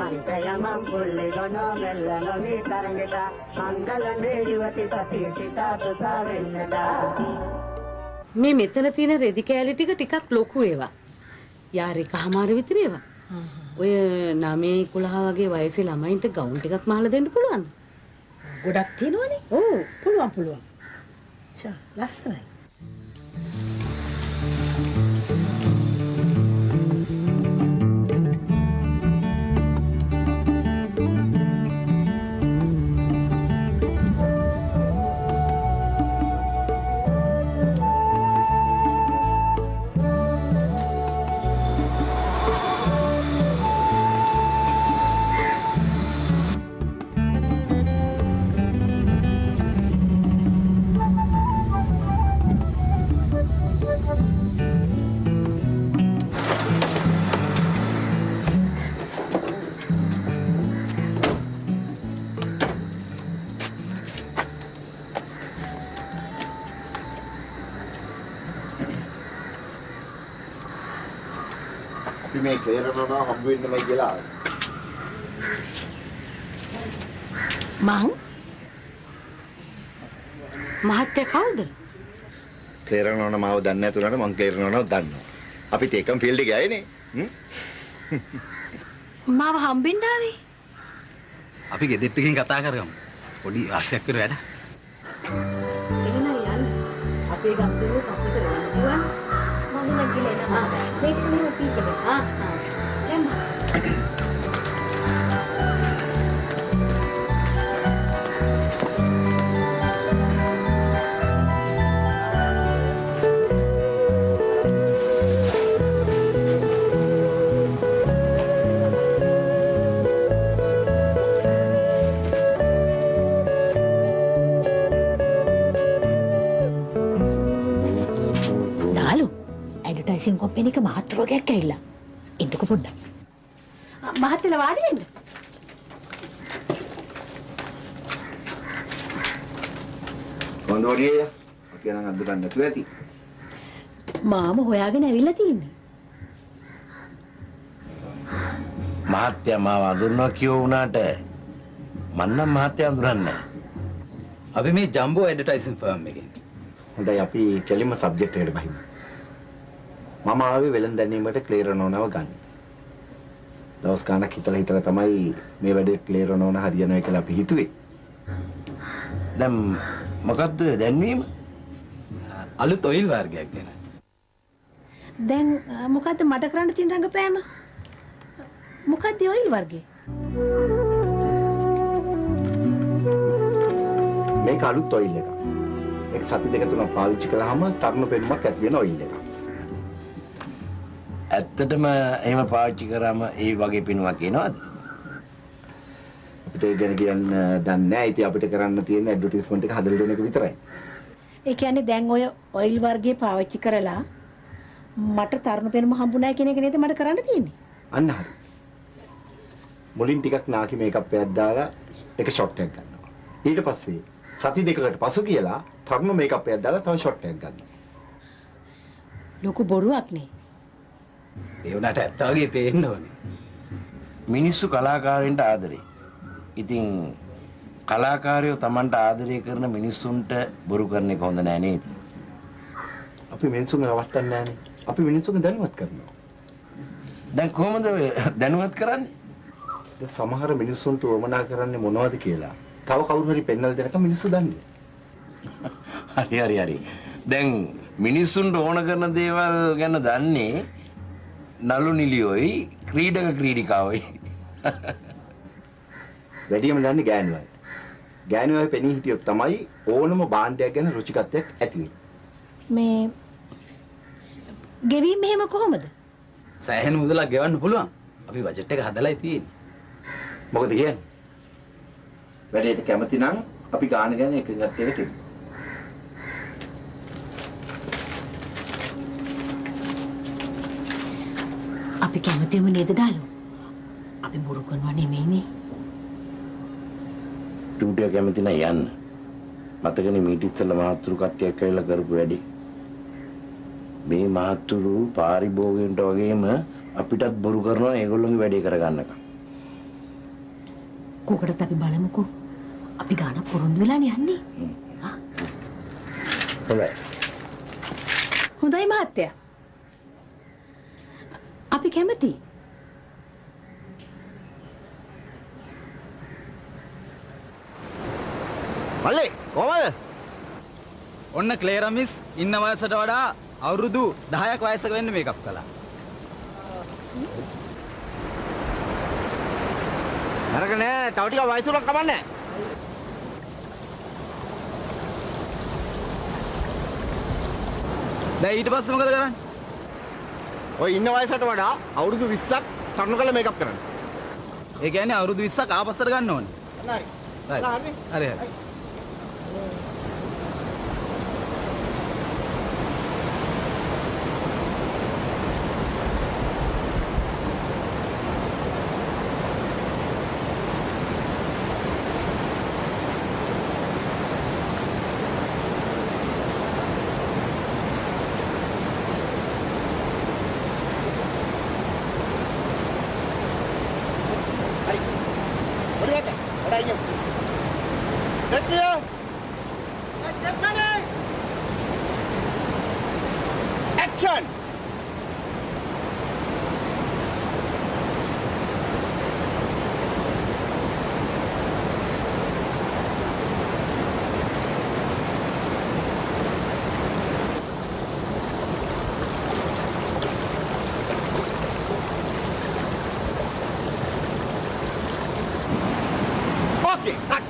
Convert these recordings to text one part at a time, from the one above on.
මන්තයමම් පුල්ලෙගොනෝ මෙල්ල නොවී තරගෙට මංගලනේ යුවති පතිසිතා තුසා වෙන්නට. මේ මෙතන තියෙන රෙදි කෑලි ටිකක් ලොකු ඒවා. යාර එකමාර විතර ඒවා. ඔය 9 11 වගේ වයසේ ළමයින්ට ගවුම් ටිකක් මහලා දෙන්න පුළුවන්ද? ගොඩක් තියෙනවනේ. ඔව් පුළුවන්. ෂා ලස්සනයි. මේ ක්ලියරනවා හම්බ වෙන්නමයි කියලා. මහත්තයා කවුද? ක්ලියරනවා මාව දන්නේ නැතුණාට මං ක්ලියරනවා දන්නවා. අපිත් එකම ෆීල්ඩ් එකේ ආයේනේ. මාව හම්බෙන්න ආවේ. අපි ගෙදෙට්ට ගිහින් කතා කරගමු. පොඩි ආශයක් කර වැඩ. එහෙනම් යන්න. අපේ ගම්පිරුව කප්පිට යන්න. මම නැගිලා එනවා. මේක තමයි පීකේ. දැන් කොම්පැනි එක මහත්රෝගයක් ඇවිල්ලා. ඉන්නකො පොඩ්ඩක්. මහත්තයලා වාඩි වෙන්න. කොන්දෝඩියේ අපි නම් අද්ද ගන්න නැතුව ඇති. මාම හොයාගෙන ඇවිල්ලා තින්නේ. මහත්තයා මාව අඳුරනවා කියෝ වුණාට මන් නම් මහත්තයා අඳුරන්නේ නැහැ. අපි මේ ජම්බෝ ඇඩ්වර්ටයිසින් ෆර්ම් එකෙන්. හොඳයි අපි කෙලින්ම සබ්ජෙක්ට් එකට බහිමු. මම ආවේ වෙලෙන් දැනීමට ක්ලියරනෝනව ගන්න. දවස් ගානක් හිතලා තමයි මේ වැඩේ ක්ලියරනෝන හරියනවා කියලා අපි හිතුවේ. දැන් මොකද්ද දැන්වීම? අලුත් ඔයිල් වර්ගයක් ගැන. දැන් මොකද්ද මට කරන්න තියෙන රංගපෑම? මොකද්ද ඔයිල් වර්ගේ? මේක අලුත් ඔයිල් එකක්. ඒක සති දෙක තුනක් පාවිච්චි කළාම තරුණ පෙනුමක් ඇති වෙන ඔයිල් එකක්. ඇත්තටම එහෙම පාවිච්චි කරාම ඒ වගේ පිනුමක් එනවද? අපිට ගැන කියන්න දන්නේ නැහැ. ඉතින් අපිට කරන්න තියෙන ඇඩ්වර්ටයිස්මන්ට් එක හදලා දෙන එක විතරයි. ඒ කියන්නේ දැන් ඔය ඔයිල් වර්ගේ පාවිච්චි කරලා මට තරුණ පෙනුම හම්බුනායි කියන එක නේද මට කරන්න තියෙන්නේ? අන්න හරි. මුලින් ටිකක් නාකි මේකප් එකක් දාලා එක ෂොට් එකක් ගන්නවා. ඊට පස්සේ සති දෙකකට පසු කියලා තරුණ මේකප් එකක් දාලා තව ෂොට් එකක් ගන්නවා. ලොකු බොරුවක් නේ. ඒ උනාට ඇත්ත වගේ පේන්න ඕනේ. මිනිස්සු කලාකාරයින්ට ආදරේ. ඉතින් කලාකාරයෝ Tamanට ආදරය කරන මිනිස්සුන්ට බොරු කරන එක හොඳ නෑ නේද? අපි මිනිස්සුන්ව රවට්ටන්නේ නෑනේ. අපි මිනිස්සුන්ව දැනුවත් කරනවා. දැන් කොහොමද දැනුවත් කරන්නේ? දැන් සමහර මිනිස්සුන්ට වමනා කරන්නේ මොනවද කියලා. තව කවුරු හරි පෙන්වලා දෙනකම් මිනිස්සු දන්නේ. හරි. දැන් මිනිස්සුන්ට ඕන කරන දේවල් ගැන දන්නේ නළු නිලියෝයි ක්‍රීඩක ක්‍රීඩිකාවයි. වැඩියම දන්නේ ගෑනුවයි. ගෑනුවයි පෙනී හිටියොත් තමයි ඕනම භාණ්ඩයක් ගැන රුචිකත්වයක් ඇති වෙන්නේ. මේ ගෙවීම එහෙම කොහොමද? සෑහෙන මුදලක් ගෙවන්න පුළුවන්. අපි බජට් එක හදලායි තියෙන්නේ. මොකද කියන්නේ? වැඩේට කැමති නම් අපි ගාන ගැන එකගත් එකට එමු. අපි කැමතිම නේද ඩාලු? අපි බොරු කරනවා නෙමෙයිනේ. ටූටිය කැමති නැහැ යන්න. මතකනේ මීට ඉස්සෙල්ලා මහත්තුරු කට්ටියක් ඇවිල්ලා කරපු වැඩේ. මේ මහත්තුරු පාරිභෝගිකයන්ට වගේම අපිටත් බොරු කරනවා ඒගොල්ලෝගේ වැඩේ කරගන්නකම්. කොකටත් අපි බලමුකෝ. අපි ගාන පොරොන්දු වෙලානේ යන්නේ. හොඳයි. හොඳයි මහත්තයා. අපි කැමති. මල්ලි කොහමද? ඔන්න ක්ලේරමිස් ඉන්න වයසට වඩා අවුරුදු 10ක් වයසක වෙන්න මේකප් කළා. නරක නෑ. තව ටිකක් වයස උනක් කමන්නේ. දැන් ඊට පස්සේ මොකද කරන්නේ? ඔය ඉන්න වයසට වඩා අවුරුදු 20ක් තරුණ කළ මේකප් කරන්න. ඒ කියන්නේ අවුරුදු 20ක් ආපස්සට ගන්න ඕනේ. හරි. හරි. හරි. Action! Okay, cut!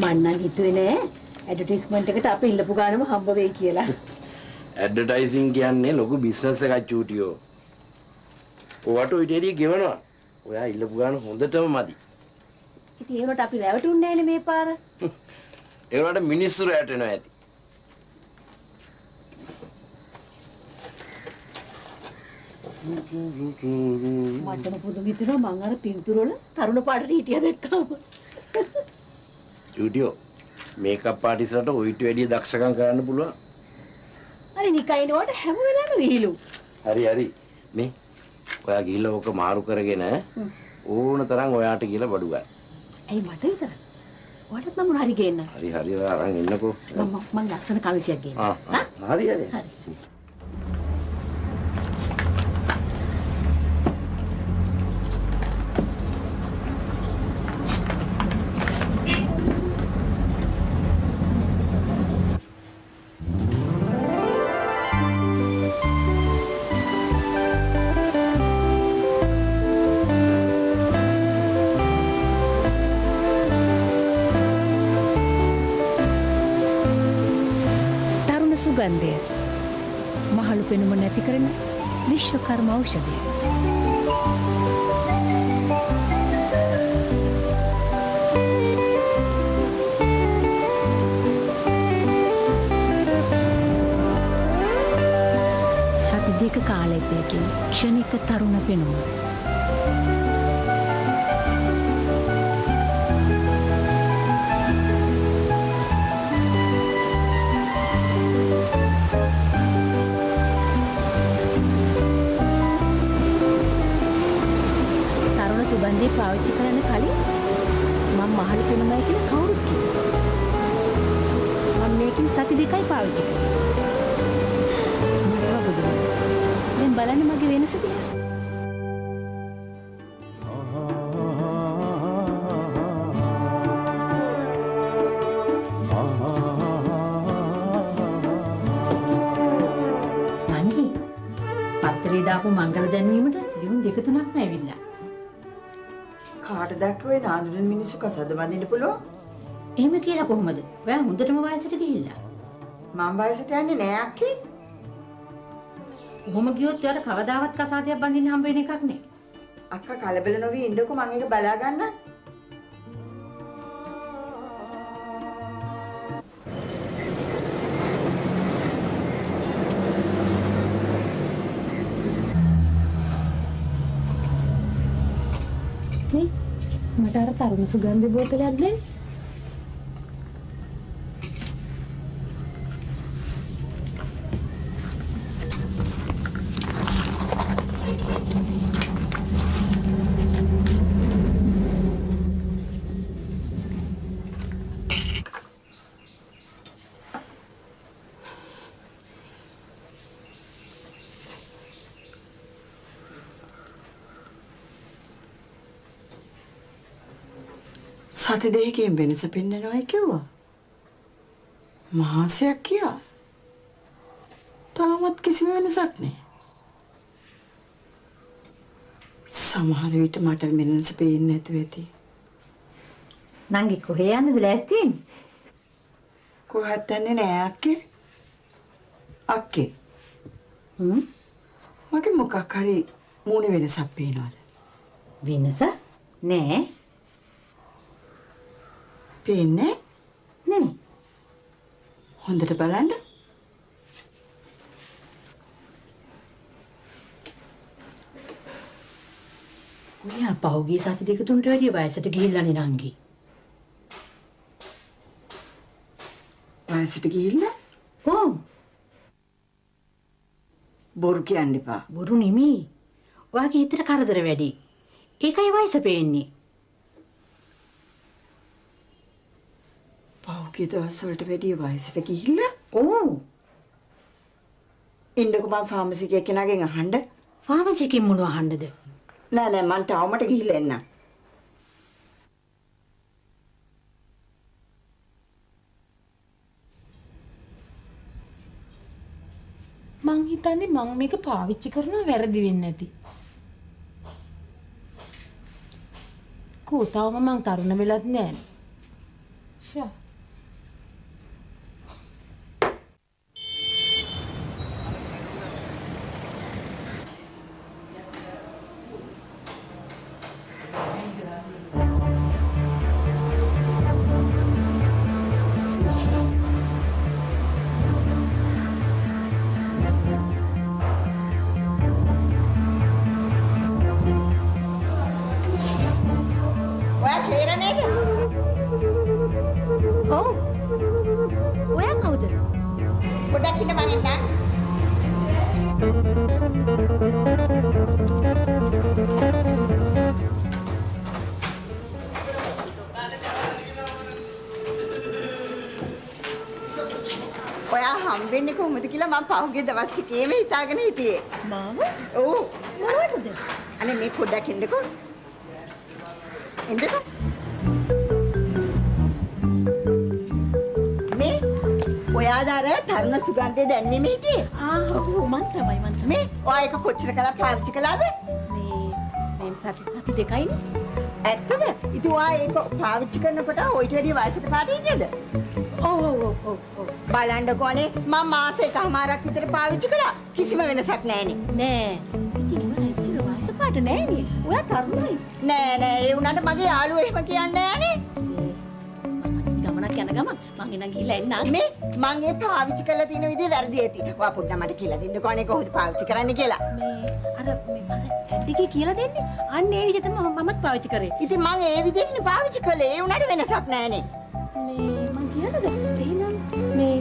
මන්නම් හිතුවේ නෑ ඇඩ්වර්ටයිස්මන්ට් එකට අපි ඉල්ලපු ගානම හම්බ වෙයි කියලා. ඇඩ්වර්ටයිසින් කියන්නේ ලොකු බිස්නස් එකක් චූටියෝ. ඔයාට ඔය ඩේරිය ගෙවනවා. ඔයා ඉල්ලපු ගාන හොඳටම මදි. ඉතින් ඒකට අපි රැවටුන්නේ නෑනේ මේ පාර. ඒ වුණාට මිනිස්සු රැවටෙනවා ඇති. මටම පුදුම හිතෙනවා මං අර පින්තූර වල තරුණ පාටට හිටියා දැක්කම. චූටියෝ මේකප් ආටිස්ට්ලාට ඔයිට වැඩිය දක්ෂකම් කරන්න පුළුවන්. අනේ නිකයිනවට හැම වෙලාවෙම විහිළු. හරි. මේ ඔයා ගිහිල්ලා ඕක මාරු කරගෙන ඕන තරම් ඔයාට කියලා බඩු ගන්න. ඇයි මට විතර? ඔයාලත් මම හරි ගේන්න. හරි ඔයා අරන් ඉන්නකෝ. මම ලස්සන කමිසයක් ගේන්න. හරි. සුගන්ධය මහලු පෙනුම නැති කරන විශ්වකර්ම ඖෂධය. සති දෙක කාලයකින් ක්ෂණික තරුණ පෙනුම. සුගන්ධය පාවිච්චි කරන්න කලින් මම මහලු පෙනුමයි කියලා කවුරුත් කිව්වා. මම මේකෙන් සති දෙකයි පාවිච්චි කරේ. මම බුදුන්. දැන් බලන්න මගේ වෙනස දිහා. නංගි පත්‍රේ දාපු මංගල දැන්වීමට දිනුම් දෙක තුනක්ම ඇවිල්ලා. කාටද දැක්ක ඔය නාඳුන මිනිස්සු කසාද බඳින්න පුළුවන්. එහෙම කියලා කොහොමද? ඔයා හොඳටම වයසට ගිහිල්ලා. මම වයසට යන්නේ නෑ අක්කේ. කොහොම ගියොත් ඔයාට කවදාවත් කසාදයක් බඳින්න හම්බ වෙන එකක් නෑ. අක්කා කලබල නොවී ඉන්නකෝ මම ඒක බලා ගන්නම්. මට අර තරුණ සුගන්ධ බෝතලයක් දෙන්න. සති දෙකකින් වෙනස පෙන්නනවා කිව්වා. මාසයක් කියා. තාමත් කිසිම වෙනසක් නෑ. සමහර විට මට වෙනස පේන්නේ නැතුව ඇති. නංගි කොහේ යන්නද ලෑස්ති වෙන්නේ? කොහෙවත් යන්නේ නෑ අක්කේ. අක්කේ. මගේ මොකක් හරි මූණේ වෙනසක් පේනවද? වෙනස? නෑ. පේන්නේ නෙමෙයි. හොඳට බලන්න. ඔයා පහුගිය සති දෙක තුනට වැඩිය වයසට ගිහිල්ලානේ නංගි. වයසට ගිහිල්ලා? ඔව්. බොරු කියන්න එපා. බොරු නෙමෙයි. ඔයාගේ හිතට කරදර වැඩි. ඒකයි වයස පේන්නේ. පහුගිය දවස් වලට වැඩිය වයසට ගිහිල්ලා? ඔව්. ඉන්නකෝ මම ෆාමසි එකේ කෙනාගෙන් අහන්න. ෆාමසි එකෙන් මොනව අහන්නද? නෑ මං ටවුමට ගිහිල්ලා එන්නම්. මං හිතන්නේ මං මේක පාවිච්චි කරනවා වැරදි වෙන්නේ නැති. කෝතාවම මං තරුණ වෙලත් නෑනේ. ෂා. ඔයා ක්ලියර් නේද? ඔව්. ඔයා කවුද? පොඩ්ඩක් ඉන්න මං එන්නම්. ඔයා හම්බෙන්නේ කොහොමද කියලා මම පහුගිය දවස් ටිකේම හිතාගෙන හිටියේ. මාව? ඔව්. මොනවද? අනේ මේ පොඩ්ඩක් ඉන්නකෝ. ඉන්නකෝ. මේ ඔයාද අර තරුණ සුගන්ධය දැන්නේ හිටියේ? ඔව් මන් තමයි. මේ ඔයා එක කොච්චර කලක් පාවිච්චි කළාද? මේ සති දෙකයිනේ. ඇත්තද? ඉතින් ඔයා ඒක පාවිච්චි කරනකොට ඔයිට වැඩිය වයසට පාට ඉන්නේද? ඔව්. බලන්නකෝ අනේ මම මාස එකමාරක් විතර පාවිච්චි කළා. කිසිම වෙනසක් නැහනේ. නෑ. ඉතින් ඔයා ඉතින් වයස පාට නෑනේ. ඔයා තරුණයි. නෑ ඒ උනාට මගේ යාළුවෝ එහෙම කියන්නේ නෑනේ. ගමනක් යන ගමන් මං එන ගිහිල්ලා එන්නම්. මේ මං ඒ පාවිච්චි කරලා තියෙන විදිහ වැරදි ඇති. ඔයා පොඩ්ඩක් මට කියලා දෙන්නකෝ අනේ කොහොමද පාවිච්චි කරන්න කියලා. මේ ඇඩ්ඩිකේ කියලා දෙන්නේ. අන්න ඒ විදිහට මමත් පාවිච්චි කරේ. ඉතින් මං ඒ විදිහටනේ පාවිච්චි කළේ. ඒ උනාට වෙනසක් නෑනේ. මේ මං කියලාද? එහෙනම් මේ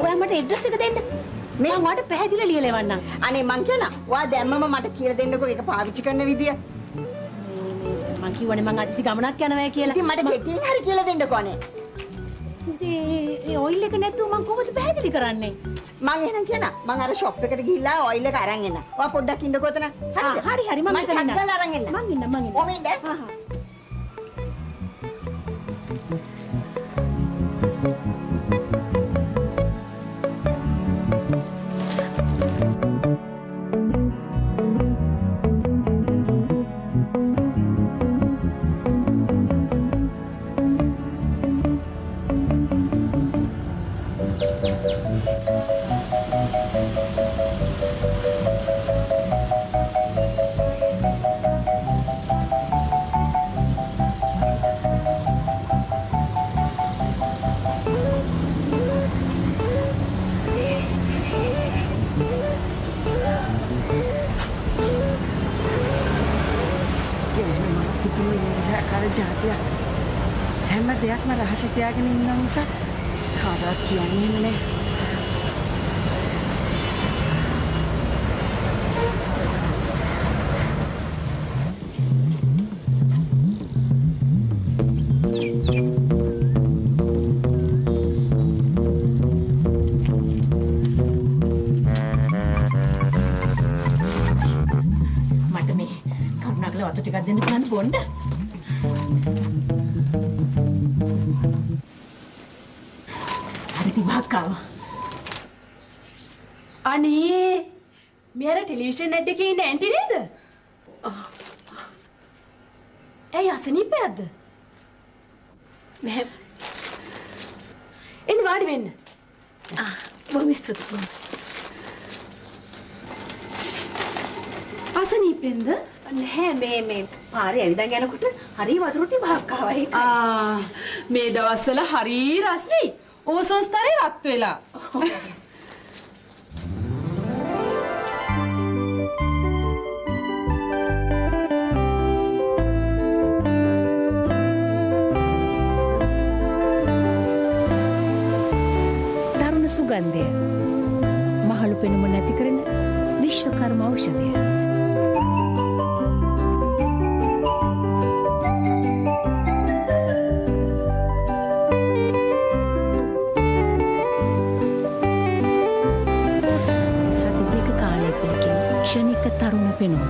ඔයා මට ඇඩ්‍රස් එක දෙන්න. මේ මට පැහැදිලිව ලියලා එවන්නම්. අනේ මං කියනවා ඔයා දැම්මම මට කියලා දෙන්නකෝ ඒක පාවිච්චි කරන විදිය. මං කිව්වනේ මං අදිසි ගමනක් යනවා කියලා. ඉතින් මට කෙටියෙන් හරි කියලා දෙන්නකෝ අනේ. ඉතින් ඒ ඔයිල් එක නැතුව මං කොහොමද පැහැදිලි කරන්නේ? මං එහෙනම් කියනවා මං අර ෂොප් එකට ගිහිල්ලා ඔයිල් එක අරන් එන්න. ඔයා පොඩ්ඩක් ඉන්නකෝ එතන. හරි මං එතන ඉන්නම්. මං අරන් එන්න. මං ඉන්නම්. ඔම ඉන්න. කියන්නේ මම පුදුම ඉන්දියාකාර ජාතියක්. හැම දෙයක්ම රහස තියාගෙන ඉන්න නිසා කාටවත් කියන්නේ නැහැ. මට මේ කරුණාකර වතු ටිකක් දෙන්න පුළුවන් බොන්න. හරි බක්කාව. අනේ මෙයාර ටෙලිවිෂන් ඇඩ් එකේ ඉන්න ඇන්ටි නේද? ඇයි අසනීපයක්ද? නැහැ. එන්න වාඩි වෙන්න. බොහොම ස්තුතියි. අසනීපෙන්ද? නැහැ මේ පාරේ ඇවිදන් යනකොට හරි වතුර තිබහක් ආවා ඒක. මේ දවස්වල හරි රස්නේ. ඕසෝන් ස්තරේ රත් වෙලා. දරුණු සුගන්ධය. මහලු පෙනුම නැති කරන විශ්වකර්ම ඖෂධය. ක්ෂණික තරුණ පෙනුම.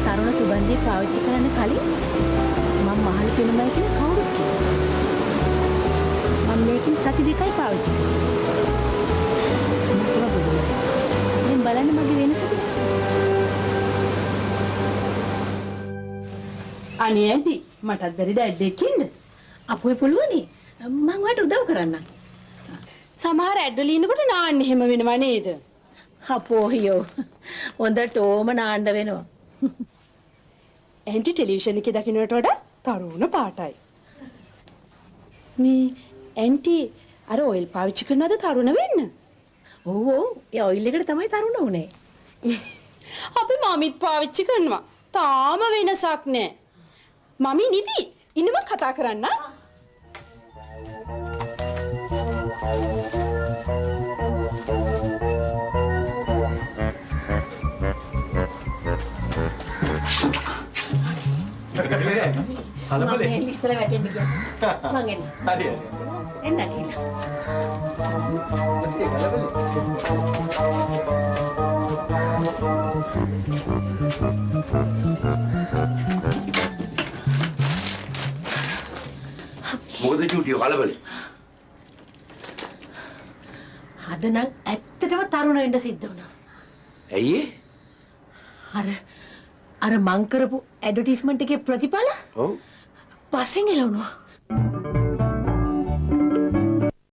තරුණ සුගන්ධය පාවිච්චි කරන්න කලින් මම මහලු පෙනුමයි කියලා කවුරුත් කිව්වා. මම මේකෙන් සති දෙකයි පාවිච්චි කළා. බලන්න මගේ වෙනසද? අනේ ඇන්ටි මටත් බැරිද ඇඩ් එකකින්ද? අපුයි පුළුවනි. මම ඔයාලට උදව් කරන්නම්. සමහර ඇඩ් වල ඉන්නකොට නාන්න එහෙම වෙනව නේද? අපෝහියෝ. හොඳට ඕම නාන්න වෙනවා. ඇන්ටි ටෙලිවිෂන් එකේ දකින්නට වඩා තරුණ පාටයි. මේ ඇන්ටි අර ඔයිල් පාවිච්චි කරනවද තරුණ වෙන්න? ඔව් ඒ ඔයිල් එකට තමයි තරුණ උනේ. අපි මමිත් පාවිච්චි කරනවා. තාම වෙනසක් නැහැ. මමි නිදි ඉන්නම කතා කරන්න. මම ඉස්සර වැටෙන්න ගියා. මං එන්න. හරි. එන්න කියලා. මොකද චූටියෝ කලබලේ? අද නම් ඇත්තටම තරුණ වෙන්න සිද්ධ වුණා. ඇයි අර මං කරපු ඇඩ්වර්ටයිස්මන්ට් එකේ ප්‍රතිඵල? ඔව්. පස්සෙන් එළවුණා.